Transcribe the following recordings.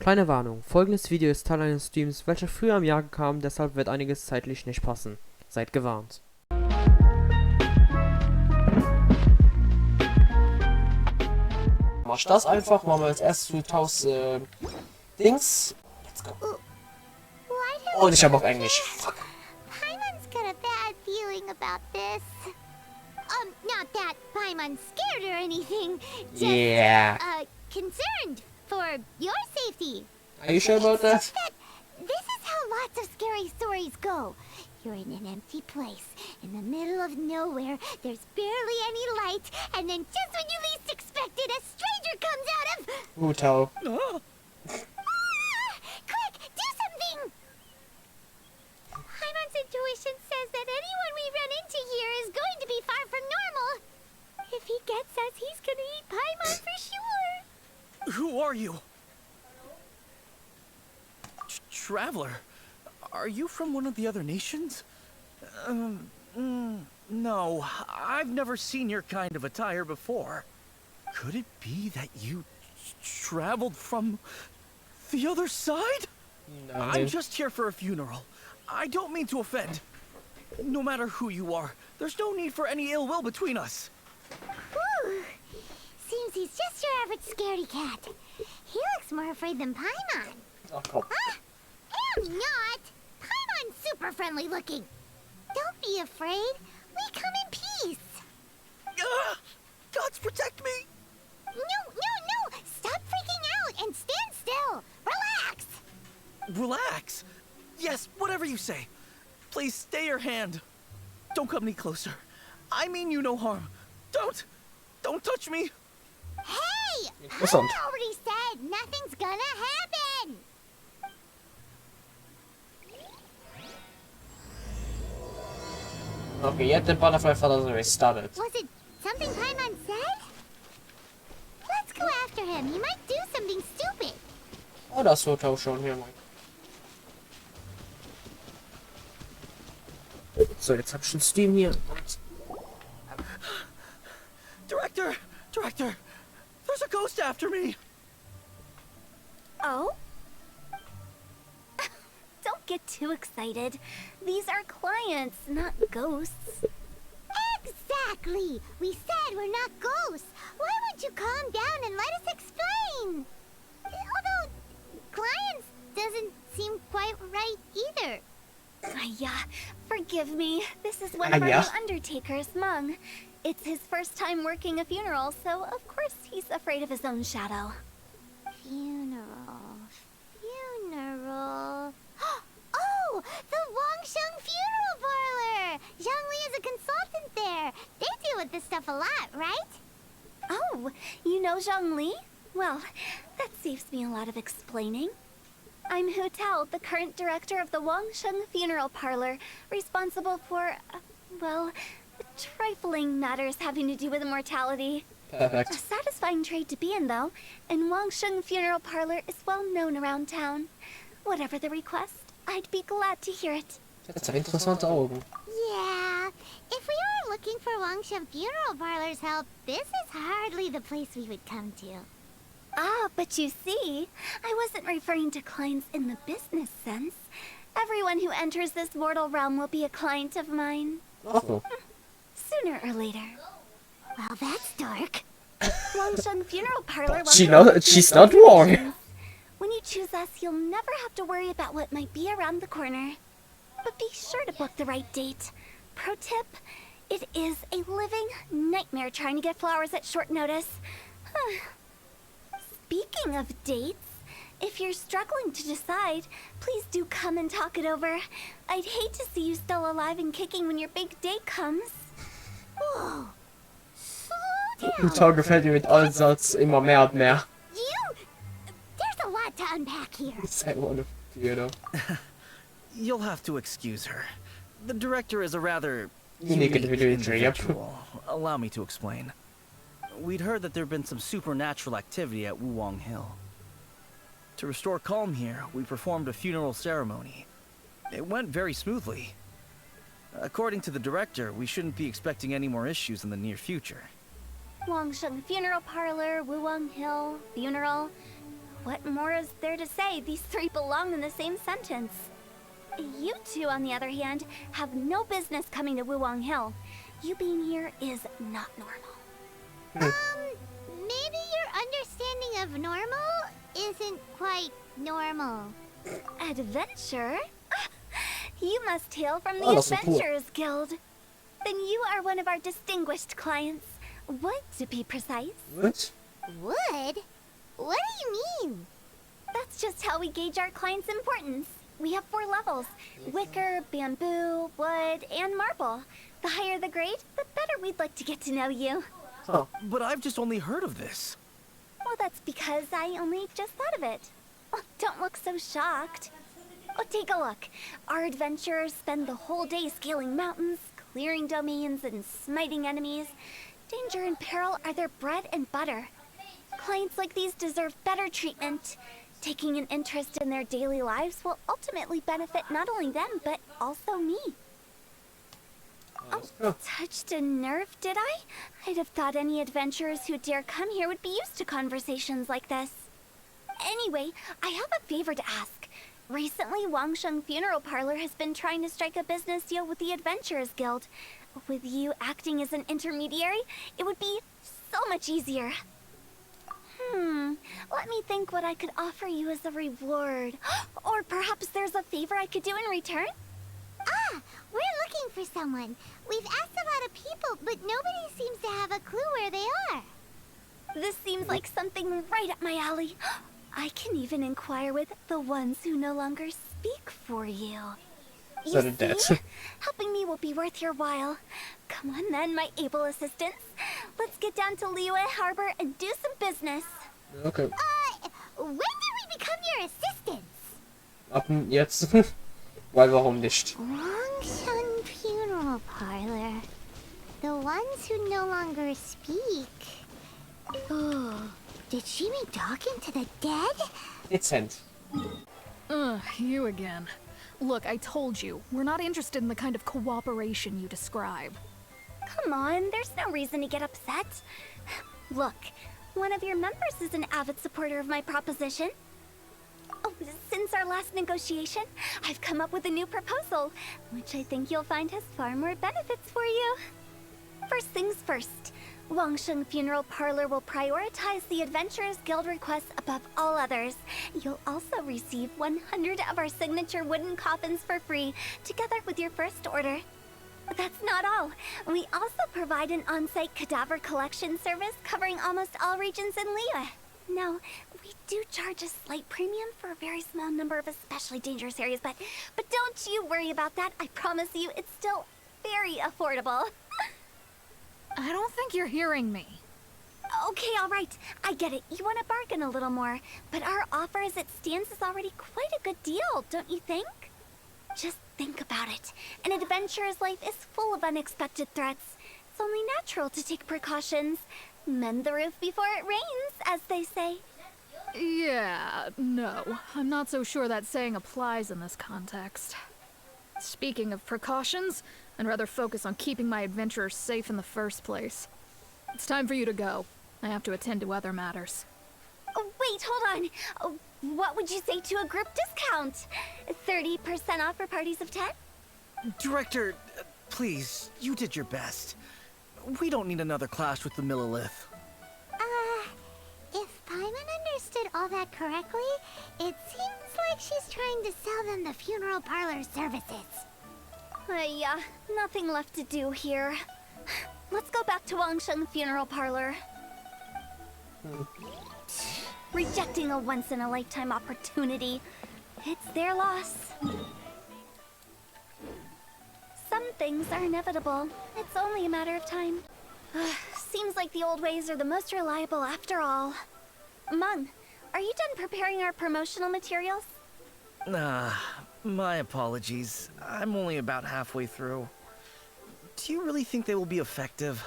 Kleine Warnung, folgendes Video ist Teil eines Streams, welcher früher im Jahr kam, deshalb wird einiges zeitlich nicht passen. Seid gewarnt. Mach das einfach, machen wir als erstes 2000 Dings. Let's go. Und ich habe auch Englisch. Fuck. Paimon's got a bad feeling about this. Not that Paimon's scared or anything. Just, Yeah. Concerned for your safety. Are you sure about that? This is how lots of scary stories go. You're in an empty place, in the middle of nowhere, there's barely any light, and then just when you least expect it, a stranger comes out of... Hotel. Quick, do something! Paimon's intuition says that anyone we run into here is going to be far from normal. If he gets us, he's gonna eat Paimon for sure. Who are you? Traveler? Are you from one of the other nations? No, I've never seen your kind of attire before. Could it be that you traveled from the other side? No, I'm just here for a funeral. I don't mean to offend. No matter who you are, there's no need for any ill will between us. Whew. Seems he's just your average scaredy cat. He looks more afraid than Paimon. Oh, cool. I'm not! Paimon's super friendly looking. Don't be afraid. We come in peace. Gods protect me! No! Stop freaking out and stand still. Relax. Relax. Yes, whatever you say. Please stay your hand. Don't come any closer. I mean you no harm. Don't touch me. Hey! Listen. I already said nothing's gonna happen. Okay, yet the butterfly feathers already started. Was it something Paimon said? Let's go after him. He might do something stupid. Oh, das Hotel schon hier, Mike. So, jetzt hab ich einen Steam hier. Director, there's a ghost after me. Oh? Don't get too excited. These are clients, not ghosts. Exactly! We said we're not ghosts. Why won't you calm down and let us explain? Although, clients doesn't seem quite right either. Yeah, forgive me. This is one of our new undertakers, Mung. It's his first time working a funeral, so of course he's afraid of his own shadow. Funeral. Oh! The Wangsheng Funeral Parlor! Zhongli is a consultant there. They deal with this stuff a lot, right? Oh, you know Zhongli? Well, that saves me a lot of explaining. I'm Hu Tao, the current director of the Wangsheng Funeral Parlor, responsible for, well, trifling matters having to do with immortality. Perfect. A satisfying trade to be in, though, and Wangsheng Funeral Parlor is well known around town. Whatever the request, I'd be glad to hear it. Das sind interessante Augen. Yeah. If we were looking for Wangsheng Funeral Parlor's help, this is hardly the place we would come to. Ah, but you see, I wasn't referring to clients in the business sense. Everyone who enters this mortal realm will be a client of mine. Oh. Sooner or later. Well, that's dark. Wangsheng Funeral Parlor. She's not wrong. When you choose us, you'll never have to worry about what might be around the corner. But be sure to book the right date. Pro tip, it is a living nightmare trying to get flowers at short notice. Speaking of dates, if you're struggling to decide, please do come and talk it over. I'd hate to see you still alive and kicking when your big date comes. Whoa. Slow down. Total gefällt mir mit allen Satz immer mehr und mehr. There's a lot to unpack here. Say what a weirdo. You'll have to excuse her. The director is a rather Unique individual. Allow me to explain. We'd heard that there'd been some supernatural activity at Wuwang Hill. To restore calm here, we performed a funeral ceremony. It went very smoothly. According to the director, we shouldn't be expecting any more issues in the near future. Wangsheng Funeral Parlor, Wuwang Hill, funeral. What more is there to say? These three belong in the same sentence. You two, on the other hand, have no business coming to Wuwang Hill. You being here is not normal. Maybe your understanding of normal isn't quite normal. Adventure? You must hail from the Oh, that's so cool. Adventurers Guild. Then you are one of our distinguished clients. Would, to be precise. What? Wood? What do you mean? That's just how we gauge our clients' importance. We have 4 levels: wicker, bamboo, wood, and marble. The higher the grade, the better we'd like to get to know you. Huh. But I've just only heard of this. Well, that's because I only just thought of it. Oh, don't look so shocked. Oh, take a look. Our adventurers spend the whole day scaling mountains, clearing domains, and smiting enemies. Danger and peril are their bread and butter. Clients like these deserve better treatment. Taking an interest in their daily lives will ultimately benefit not only them, but also me. Let's go. Touched a nerve, did I? I'd have thought any adventurers who dare come here would be used to conversations like this. Anyway, I have a favor to ask. Recently, Wangsheng Funeral Parlor has been trying to strike a business deal with the Adventurers Guild. With you acting as an intermediary, it would be so much easier. Let me think what I could offer you as a reward. Or perhaps there's a favor I could do in return? Ah, we're looking for someone. We've asked a lot of people, but nobody seems to have a clue where they are. This seems like something right up my alley. I can even inquire with the ones who no longer speak for you. You So did that. see? Helping me will be worth your while. Come on then, my able assistants. Let's get down to Liyue Harbor and do some business. Okay. When did we become your assistants? Ab jetzt. Weil warum nicht? Wangsheng Funeral Parlor. The ones who no longer speak. Oh, did she mean talking to the dead? Dezent. Ugh, you again. Look, I told you, we're not interested in the kind of cooperation you describe. Come on, there's no reason to get upset. Look, one of your members is an avid supporter of my proposition. Oh, since our last negotiation, I've come up with a new proposal, which I think you'll find has far more benefits for you. First things first, Wangsheng Funeral Parlor will prioritize the Adventurers Guild requests above all others. You'll also receive 100 of our signature wooden coffins for free, together with your first order. That's not all. We also provide an on-site cadaver collection service covering almost all regions in Liyue. Now, we do charge a slight premium for a very small number of especially dangerous areas, but don't you worry about that. I promise you, it's still very affordable. I don't think you're hearing me. Okay, all right. I get it. You want to bargain a little more, but our offer as it stands is already quite a good deal, don't you think? Just think about it. An adventurer's life is full of unexpected threats. It's only natural to take precautions. Mend the roof before it rains, as they say. Yeah, no. I'm not so sure that saying applies in this context. Speaking of precautions, I'd rather focus on keeping my adventurers safe in the first place. It's time for you to go. I have to attend to other matters. Oh, wait, hold on. Oh, what would you say to a group discount? 30% off for parties of 10? Director, please, you did your best. We don't need another clash with the Millilith. If Paimon understood all that correctly, it seems like she's trying to sell them the funeral parlor services. Yeah, nothing left to do here. Let's go back to Wangsheng Funeral Parlor. Rejecting a once-in-a-lifetime opportunity. It's their loss. Some things are inevitable. It's only a matter of time. Seems like the old ways are the most reliable after all. Mung, are you done preparing our promotional materials? My apologies. I'm only about halfway through. Do you really think they will be effective?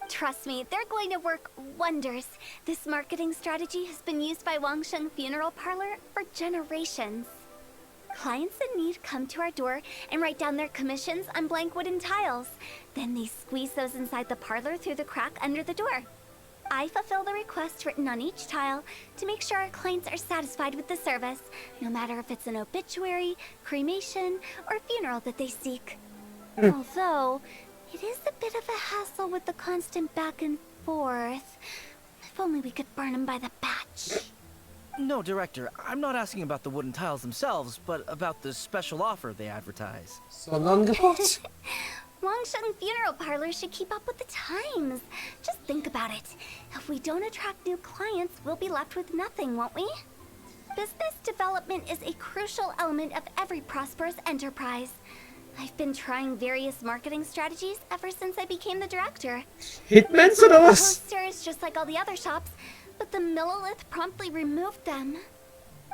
Trust me, they're going to work wonders. This marketing strategy has been used by Wangsheng Funeral Parlor for generations. Clients in need come to our door and write down their commissions on blank wooden tiles. Then they squeeze those inside the parlor through the crack under the door. I fulfill the request written on each tile to make sure our clients are satisfied with the service, no matter if it's an obituary, cremation, or funeral that they seek. Although, it is a bit of a hassle with the constant back and forth. If only we could burn them by the batch. No, Director, I'm not asking about the wooden tiles themselves, but about the special offer they advertise. So ein Angebot? Wangsheng Funeral Parlor should keep up with the times. Just think about it. If we don't attract new clients, we'll be left with nothing, won't we? Business development is a crucial element of every prosperous enterprise. I've been trying various marketing strategies ever since I became the director. Hitmans oder was? Posters just like all the other shops, but the Millilith promptly removed them.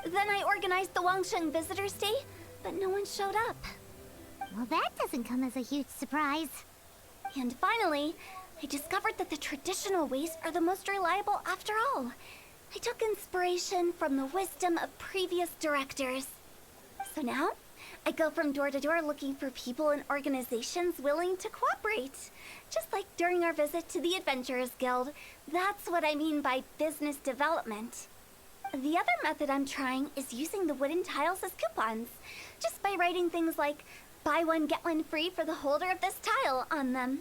Then I organized the Wangsheng Visitors Day, but no one showed up. Well, that doesn't come as a huge surprise. And finally, I discovered that the traditional ways are the most reliable after all. I took inspiration from the wisdom of previous directors. So now, I go from door to door looking for people and organizations willing to cooperate. Just like during our visit to the Adventurers Guild. That's what I mean by business development. The other method I'm trying is using the wooden tiles as coupons. Just by writing things like, buy one, get one free for the holder of this tile on them.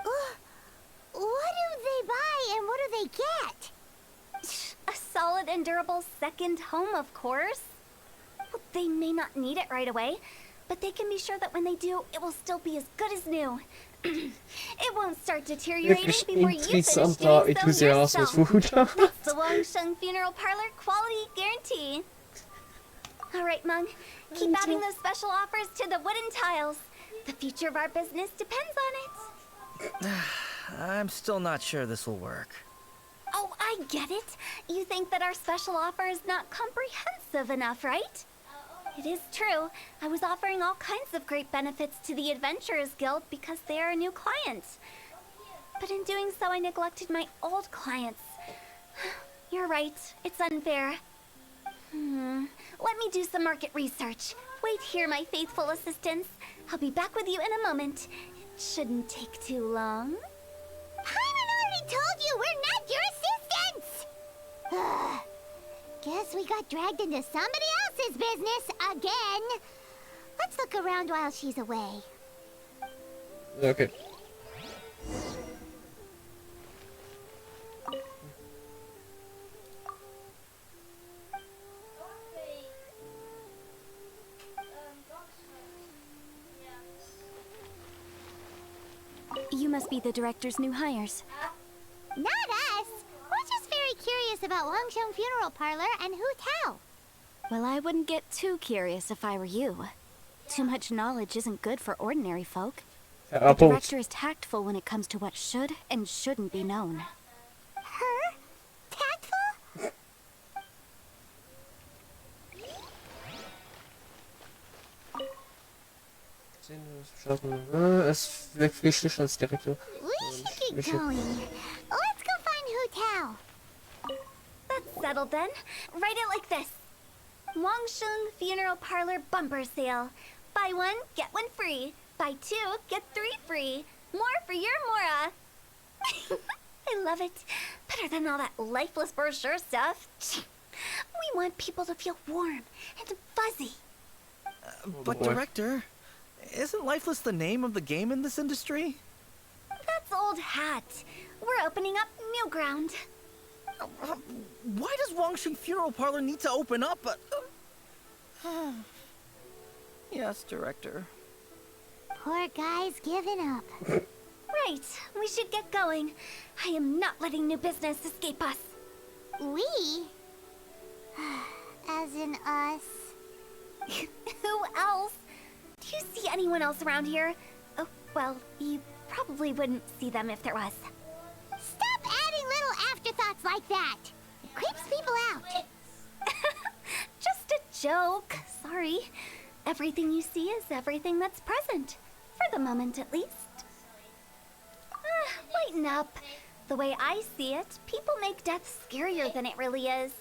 What do they buy and what do they get? A solid and durable second home, of course. Well, they may not need it right away, but they can be sure that when they do, it will still be as good as new. It won't start deteriorating Wirklich before you finish interessanter doing so Enthusiasmus, yourself. Hut ab. That's the Wangsheng Funeral Parlor quality guarantee. All right, Mung. Keep adding those special offers to the wooden tiles. The future of our business depends on it. I'm still not sure this will work. Oh, I get it. You think that our special offer is not comprehensive enough, right? It is true. I was offering all kinds of great benefits to the Adventurers Guild because they are a new client. But in doing so, I neglected my old clients. You're right. It's unfair. Let me do some market research. Wait here, my faithful assistants. I'll be back with you in a moment. It shouldn't take too long. Paimon already told you we're not your assistants! Guess we got dragged into somebody else's business again. Let's look around while she's away. Okay. You must be the director's new hires. Not us! We're just very curious about Wangsheng Funeral Parlor and Hu Tao. Well, I wouldn't get too curious if I were you. Too much knowledge isn't good for ordinary folk. The Apple. director is tactful when it comes to what should and shouldn't be known. Her? Tactful? Es wirkt wichtig als Direktor. We should get going. Let's go find Hu Tao. That's settled then. Write it like this. Wangsheng Funeral Parlor Bumper Sale. Buy one, get one free. Buy two, get three free. More for your Mora. I love it. Better than all that lifeless brochure stuff. We want people to feel warm and fuzzy. But boy. Director, isn't Lifeless the name of the game in this industry? That's old hat. We're opening up new ground. Why does Wangsheng Funeral Parlor need to open up? Yes, Director. Poor guy's given up. Right, we should get going. I am not letting new business escape us. We? As in us. Who else? Do you see anyone else around here? Oh, well, you probably wouldn't see them if there was. Stop adding little afterthoughts like that. It creeps people out. Just a joke. Sorry. Everything you see is everything that's present. For the moment, at least. Lighten up. The way I see it, people make death scarier than it really is.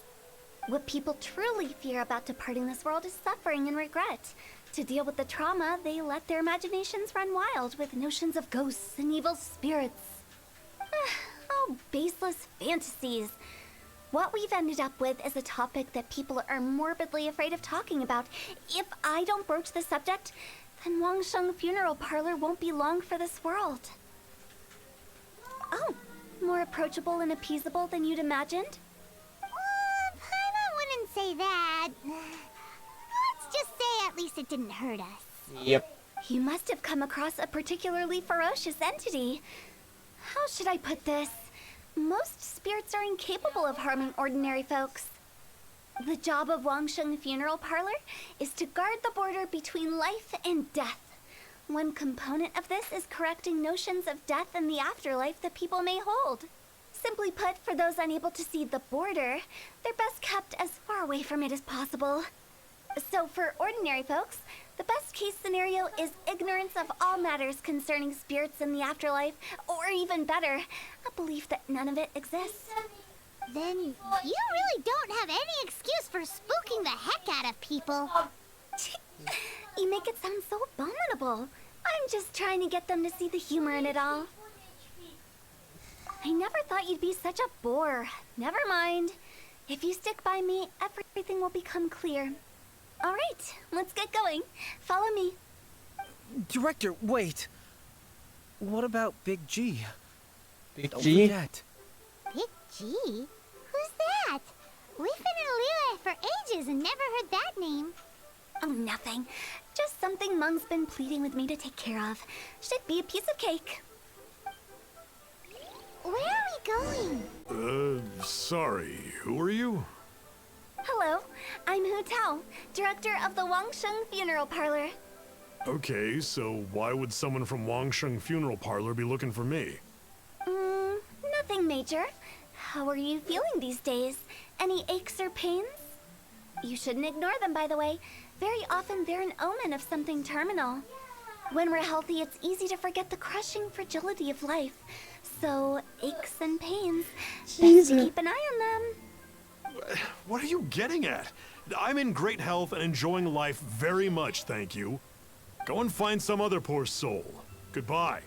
What people truly fear about departing this world is suffering and regret. To deal with the trauma, they let their imaginations run wild with notions of ghosts and evil spirits. I'll all baseless fantasies. What we've ended up with is a topic that people are morbidly afraid of talking about. If I don't broach the subject, then Wangsheng Funeral Parlor won't be long for this world. Oh, more approachable and appeasable than you'd imagined? Paimon wouldn't say that. Let's just say at least it didn't hurt us. Yep. You must have come across a particularly ferocious entity. How should I put this? Most spirits are incapable of harming ordinary folks. The job of Wangsheng Funeral Parlor is to guard the border between life and death. One component of this is correcting notions of death and the afterlife that people may hold. Simply put, for those unable to see the border, they're best kept as far away from it as possible. So for ordinary folks, the best case scenario is ignorance of all matters concerning spirits in the afterlife, or even better, a belief that none of it exists. Then you really don't have any excuse for spooking the heck out of people. You make it sound so abominable. I'm just trying to get them to see the humor in it all. I never thought you'd be such a bore. Never mind. If you stick by me, everything will become clear. All right, let's get going. Follow me. Director, wait. What about Big G? Big Don't G? forget. Big G? Who's that? We've been in Liyue for ages and never heard that name. Oh, nothing. Just something Mung's been pleading with me to take care of. Should be a piece of cake. Where are we going? Sorry, who are you? Hello, I'm Hu Tao, director of the Wangsheng Funeral Parlor. Okay, so why would someone from Wangsheng Funeral Parlor be looking for me? Nothing major. How are you feeling these days? Any aches or pains? You shouldn't ignore them, by the way. Very often they're an omen of something terminal. When we're healthy, it's easy to forget the crushing fragility of life. So, aches and pains, best to keep an eye on them. What are you getting at? I'm in great health and enjoying life very much, thank you. Go and find some other poor soul. Goodbye.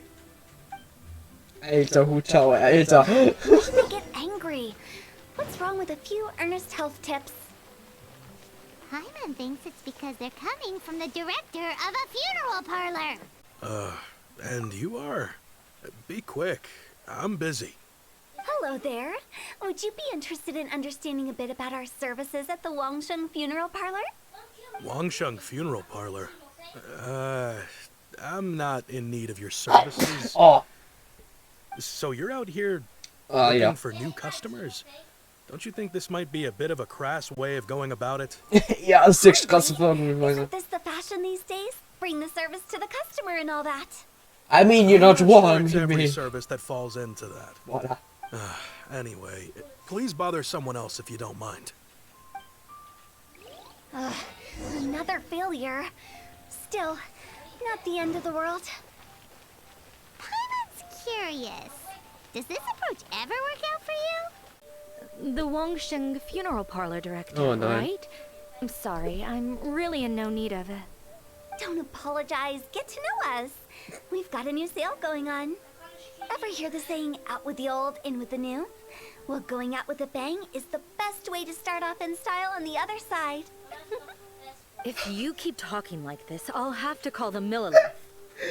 Alter, Hut Tao, Alter. They get angry. What's wrong with a few earnest health tips? Paimon thinks it's because they're coming from the director of a funeral parlor. And you are? Be quick. I'm busy. Hello there. Would you be interested in understanding a bit about our services at the Wangsheng Funeral Parlor? Wangsheng Funeral Parlor? I'm not in need of your services. Oh, So you're out here looking yeah. for new customers? Don't you think this might be a bit of a crass way of going about it? Ja, das ist echt krasse Folgenweise. Isn't this the fashion these days? Bring the service to the customer and all that. I mean, you're not I'm sure one, it's you every mean. service that falls into that. Voilà. Anyway, please bother someone else if you don't mind. Another failure. Still, not the end of the world. Paimon's curious. Does this approach ever work out for you? The Wangsheng Funeral Parlor director, Oh, no. right? I'm sorry, I'm really in no need of it. Don't apologize. Get to know us. We've got a new sale going on. Ever hear the saying, out with the old, in with the new? Well, going out with a bang is the best way to start off in style on the other side. If you keep talking like this, I'll have to call the Millilith.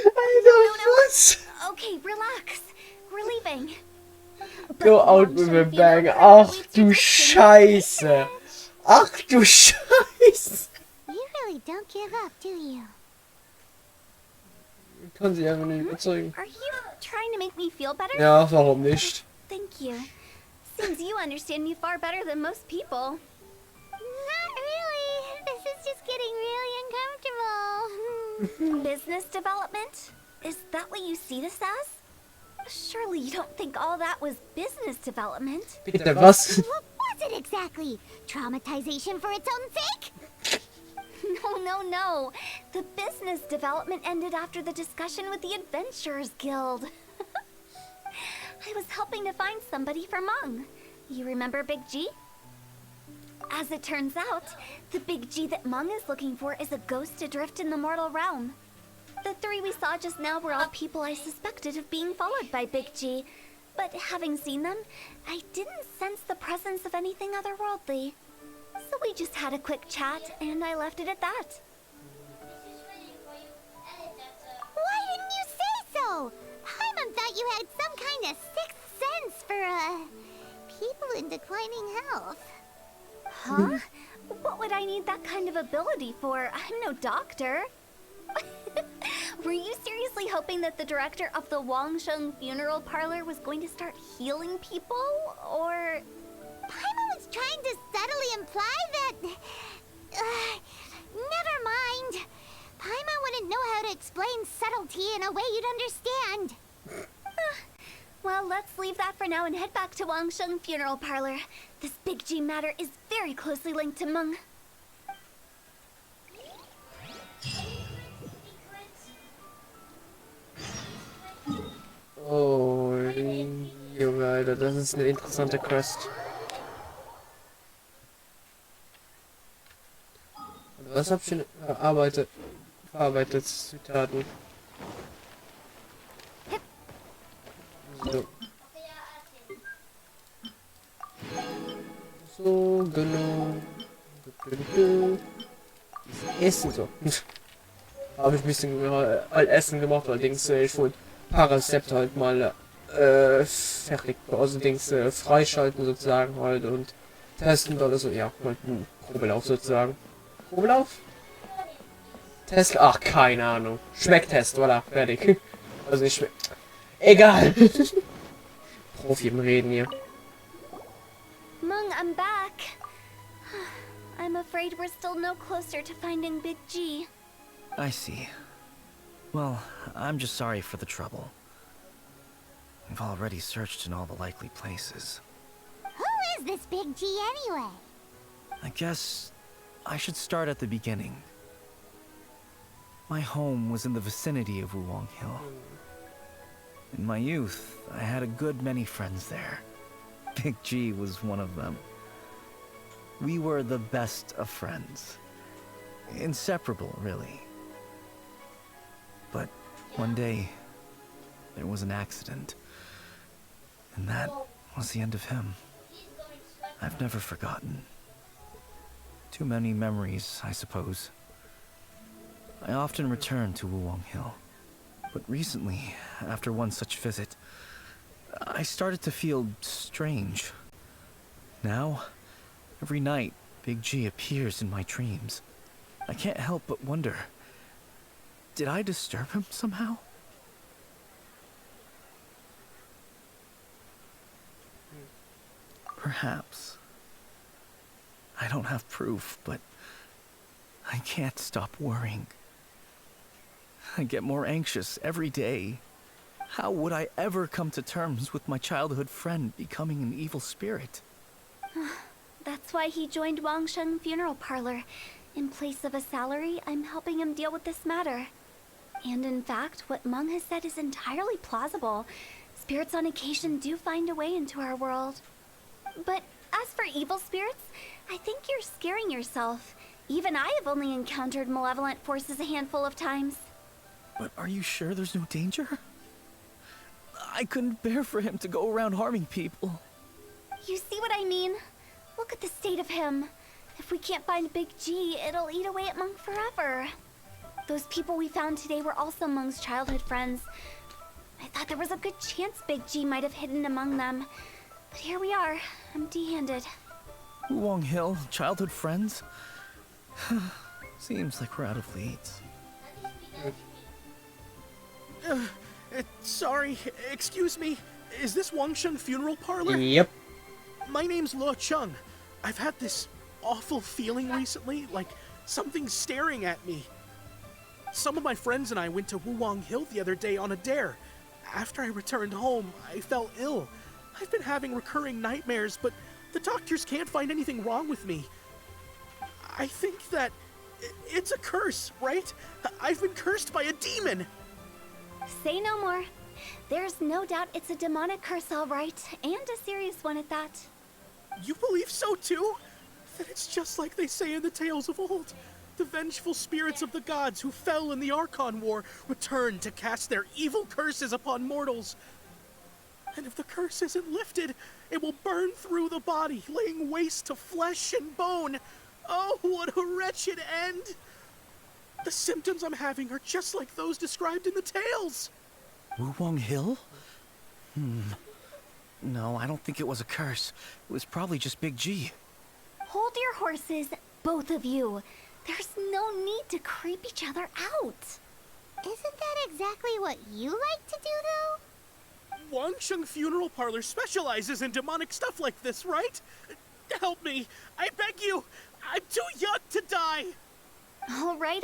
Alter, Okay, relax. We're leaving. Go out with a bang. Ach du Scheiße. Ach du Scheiße. You really don't give up, do you? Kann sie einfach nicht überzeugen. Are you trying to make me feel better? Ja, warum nicht? Thank you. Seems you understand me far better than most people. Not really. This is just getting really uncomfortable. Business development? Is that what you see this as? Surely you don't think all that was business development. Bitte, was? What was it exactly? Traumatization for its own sake? No. The business development ended after the discussion with the Adventurers Guild. I was helping to find somebody for Mung. You remember Big G? As it turns out, the Big G that Mung is looking for is a ghost adrift in the mortal realm. The three we saw just now were all people I suspected of being followed by Big G. But having seen them, I didn't sense the presence of anything otherworldly. So we just had a quick chat, and I left it at that. Why didn't you say so? Paimon thought you had some kind of sixth sense for, people in declining health. Huh? What would I need that kind of ability for? I'm no doctor. Were you seriously hoping that the director of the Wangsheng funeral parlor was going to start healing people, or...? Paimon was trying to subtly imply that... never mind. Paimon wouldn't know how to explain subtlety in a way you'd understand. Well, let's leave that for now and head back to Wangsheng funeral parlor. This Big G matter is very closely linked to Meng. Oh, Junge, Alter, das ist eine interessante Quest. Und was hab ich denn verarbeitet? Zitaten. So. So, genau. Essen so. Habe ich ein bisschen Essen gemacht, allerdings ich wollte Paracept halt mal fertig, also Dings freischalten sozusagen halt und testen oder so, ja, halt ein Probelauf sozusagen. Probelauf? Test? Ach, keine Ahnung. Schmecktest, voilà, fertig. Also nicht schmeckt. Egal. Profi im Reden hier. Meng, I'm back. I'm afraid we're still no closer to finding Big G. I see. Well, I'm just sorry for the trouble. We've already searched in all the likely places. Who is this Big G anyway? I guess I should start at the beginning. My home was in the vicinity of Wuwang Hill. In my youth, I had a good many friends there. Big G was one of them. We were the best of friends. Inseparable, really. But one day, there was an accident. And that was the end of him. I've never forgotten. Too many memories, I suppose. I often return to Wuwang Hill. But recently, after one such visit, I started to feel strange. Now, every night, Big G appears in my dreams. I can't help but wonder, did I disturb him somehow? Perhaps. I don't have proof, but I can't stop worrying. I get more anxious every day. How would I ever come to terms with my childhood friend becoming an evil spirit? That's why he joined Wangsheng funeral parlor. In place of a salary, I'm helping him deal with this matter. And in fact, what Meng has said is entirely plausible. Spirits on occasion do find a way into our world. But as for evil spirits, I think you're scaring yourself. Even I have only encountered malevolent forces a handful of times. But are you sure there's no danger? I couldn't bear for him to go around harming people. You see what I mean? Look at the state of him. If we can't find Big G, it'll eat away at Meng forever. Those people we found today were also Meng's childhood friends. I thought there was a good chance Big G might have hidden among them. But here we are, empty-handed. Wuwang Hill, childhood friends? Seems like we're out of leads. Sorry, excuse me. Is this Wangsheng funeral parlor? Yep. My name's Lo Chung. I've had this awful feeling recently, like something's staring at me. Some of my friends and I went to Wuwang Hill the other day on a dare. After I returned home, I fell ill. I've been having recurring nightmares, but the doctors can't find anything wrong with me. I think that it's a curse, right? I've been cursed by a demon. Say no more. There's no doubt it's a demonic curse, all right, and a serious one at that. You believe so too? Then it's just like they say in the tales of old. The vengeful spirits of the gods who fell in the Archon War return to cast their evil curses upon mortals. And if the curse isn't lifted, it will burn through the body, laying waste to flesh and bone. Oh, what a wretched end! The symptoms I'm having are just like those described in the tales. Wondershare Hill? No, I don't think it was a curse. It was probably just Big G. Hold your horses, both of you. There's no need to creep each other out. Isn't that exactly what you like to do, though? Wangsheng Funeral Parlor specializes in demonic stuff like this, right? Help me. I beg you. I'm too young to die. All right.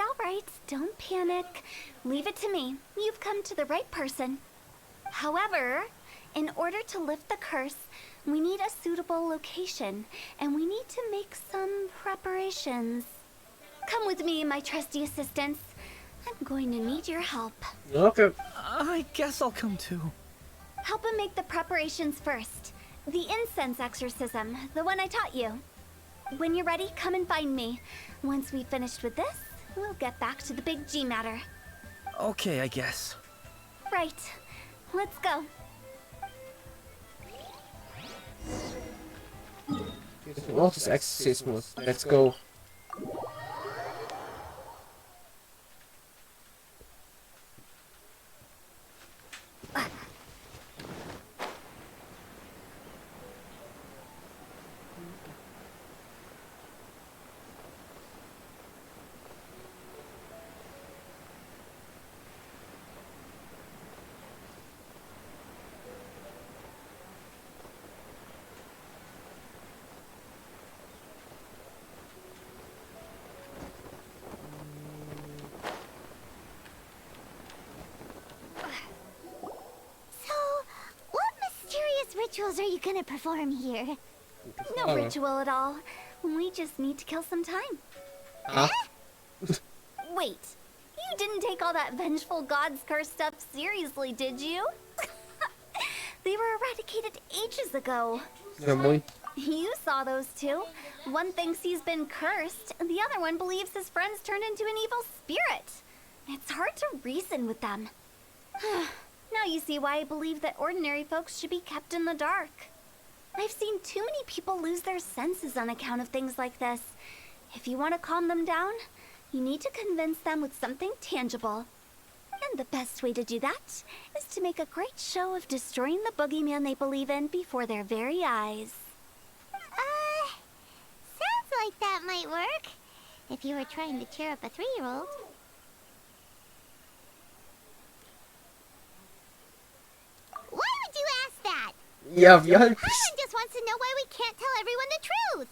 Don't panic. Leave it to me. You've come to the right person. However, in order to lift the curse, we need a suitable location, and we need to make some preparations. Come with me, my trusty assistants. I'm going to need your help. Okay. I guess I'll come too. Help him make the preparations first. The incense exorcism, the one I taught you. When you're ready, come and find me. Once we've finished with this, we'll get back to the Big G matter. Okay, I guess. Right. Let's go. What is exorcismus? Let's go. Rituals are you gonna perform here? No ritual at all. We just need to kill some time. Wait, you didn't take all that vengeful god's curse stuff seriously, did you? They were eradicated ages ago. Yeah, boy. You saw those two. One thinks he's been cursed, and the other one believes his friends turned into an evil spirit. It's hard to reason with them. Now you see why I believe that ordinary folks should be kept in the dark. I've seen too many people lose their senses on account of things like this. If you want to calm them down, you need to convince them with something tangible. And the best way to do that is to make a great show of destroying the boogeyman they believe in before their very eyes. Sounds like that might work. If you were trying to cheer up a 3-year-old. Why would you ask that? Yeah, wie alt Everyone bist just wants to know why we can't tell everyone the truth.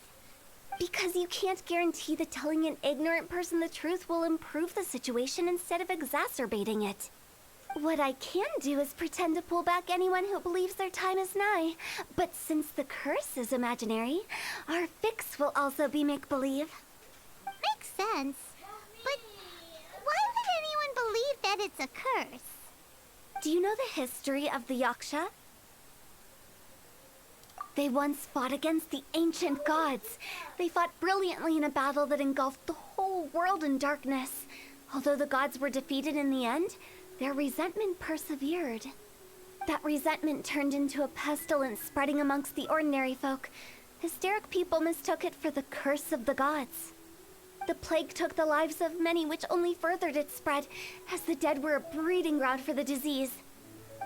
Because you can't guarantee that telling an ignorant person the truth will improve the situation instead of exacerbating it. What I can do is pretend to pull back anyone who believes their time is nigh. But since the curse is imaginary, our fix will also be make-believe. Makes sense. But why would anyone believe that it's a curse? Do you know the history of the Yaksha? They once fought against the ancient gods. They fought brilliantly in a battle that engulfed the whole world in darkness. Although the gods were defeated in the end, their resentment persevered. That resentment turned into a pestilence spreading amongst the ordinary folk. Hysteric people mistook it for the curse of the gods. The plague took the lives of many, which only furthered its spread, as the dead were a breeding ground for the disease.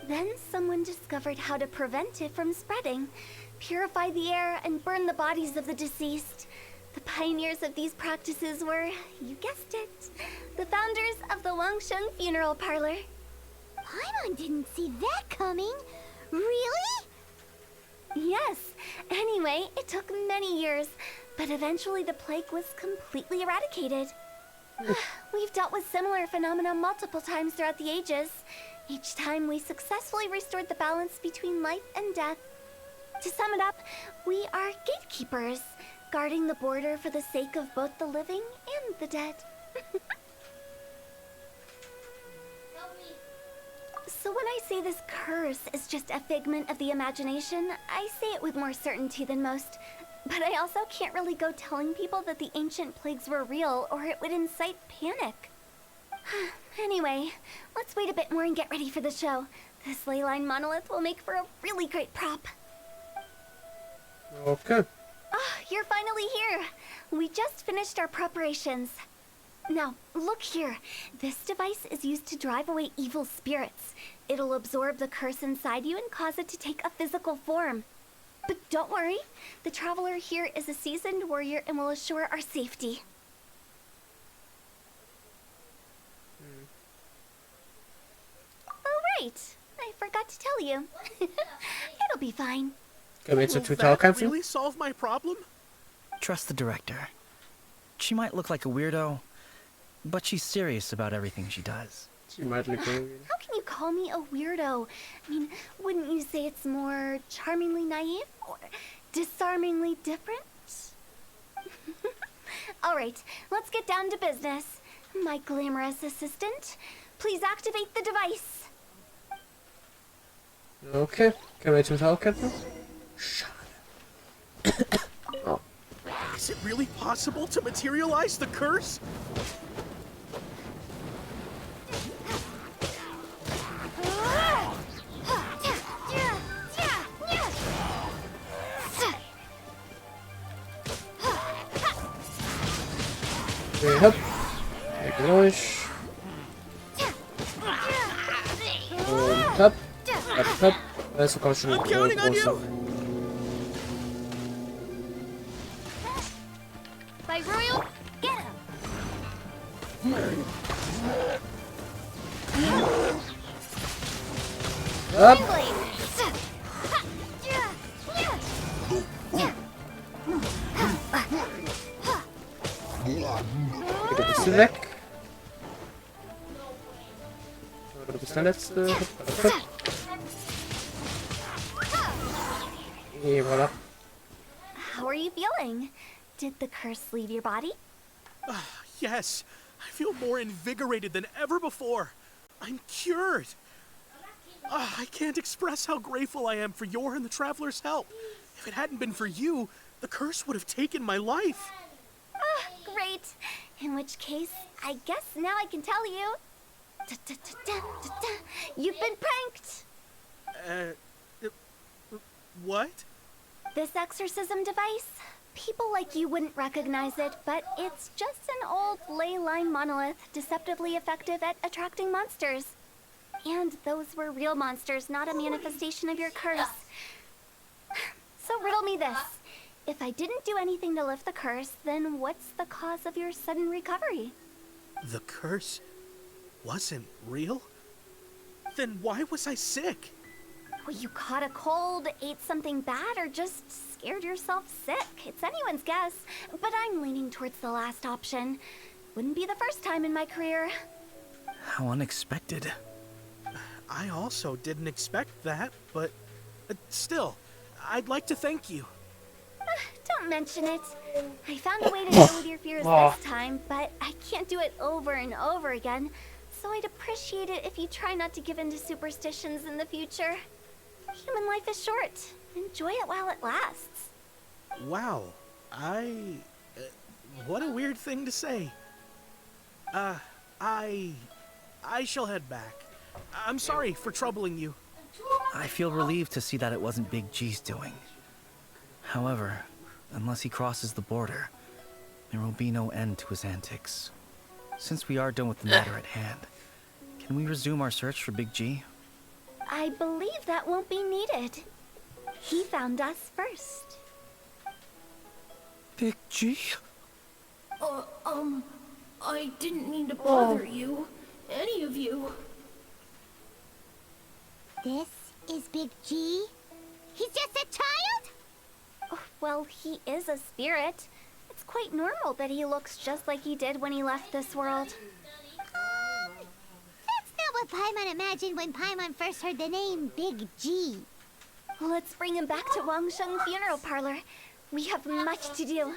Then someone discovered how to prevent it from spreading, purify the air, and burn the bodies of the deceased. The pioneers of these practices were, you guessed it, the founders of the Wangsheng Funeral Parlor. Paimon didn't see that coming. Really? Yes. Anyway, it took many years, but eventually the plague was completely eradicated. We've dealt with similar phenomena multiple times throughout the ages. Each time we successfully restored the balance between life and death. To sum it up, we are gatekeepers, guarding the border for the sake of both the living and the dead. So when I say this curse is just a figment of the imagination, I say it with more certainty than most. But I also can't really go telling people that the ancient plagues were real, or it would incite panic. Anyway, let's wait a bit more and get ready for the show. This ley line monolith will make for a really great prop. Okay. Ah, you're finally here. We just finished our preparations. Now, look here. This device is used to drive away evil spirits. It'll absorb the curse inside you and cause it to take a physical form. But don't worry, the traveler here is a seasoned warrior and will assure our safety. Oh, right. I forgot to tell you. It'll be fine. Können wir jetzt Will zur Tutorial that kämpfen? really solve my problem? Trust the director. She might look like a weirdo, but she's serious about everything she does. Sie meint, like, How can you call me a weirdo? I mean, wouldn't you say it's more charmingly naive or disarmingly different? All right, let's get down to business. My glamorous assistant, please activate the device. Okay. Können wir jetzt Tutorial kämpfen? Schade. Oh. Is it really possible to materialize the curse? Okay, hopp. Weg durch. Und hopp. Hopp, hopp. Also komm schon. I'm counting on you. By Royal, get him. Hopp. Du bist du weg. Du bist der Letzte. Hopp, hopp. Et voilà. How are you feeling? Did the curse leave your body? Yes, I feel more invigorated than ever before. I'm cured. I can't express how grateful I am for your and the Traveler's help. If it hadn't been for you, the curse would have taken my life. Great. In which case, I guess now I can tell you. You've been pranked. What? This exorcism device, people like you wouldn't recognize it, but it's just an old ley line monolith deceptively effective at attracting monsters. And those were real monsters, not a manifestation of your curse. So riddle me this. If I didn't do anything to lift the curse, then what's the cause of your sudden recovery? The curse wasn't real? Then why was I sick? Well, you caught a cold, ate something bad, or just scared yourself sick. It's anyone's guess, but I'm leaning towards the last option. Wouldn't be the first time in my career. How unexpected. I also didn't expect that, but still, I'd like to thank you. Don't mention it. I found a way to deal with your fears this time, but I can't do it over and over again. So I'd appreciate it if you try not to give in to superstitions in the future. Human life is short. Enjoy it while it lasts. Wow, what a weird thing to say. I shall head back. I'm sorry for troubling you. I feel relieved to see that it wasn't Big G's doing. However, unless he crosses the border, there will be no end to his antics. Since we are done with the matter at hand, can we resume our search for Big G? I believe that won't be needed. He found us first. Big G? I didn't mean to bother you. Any of you. This is Big G? He's just a child? Oh, well, he is a spirit. It's quite normal that he looks just like he did when he left this world. That's not what Paimon imagined when Paimon first heard the name Big G. Let's bring him back to Wangsheng Funeral Parlor. We have much to do.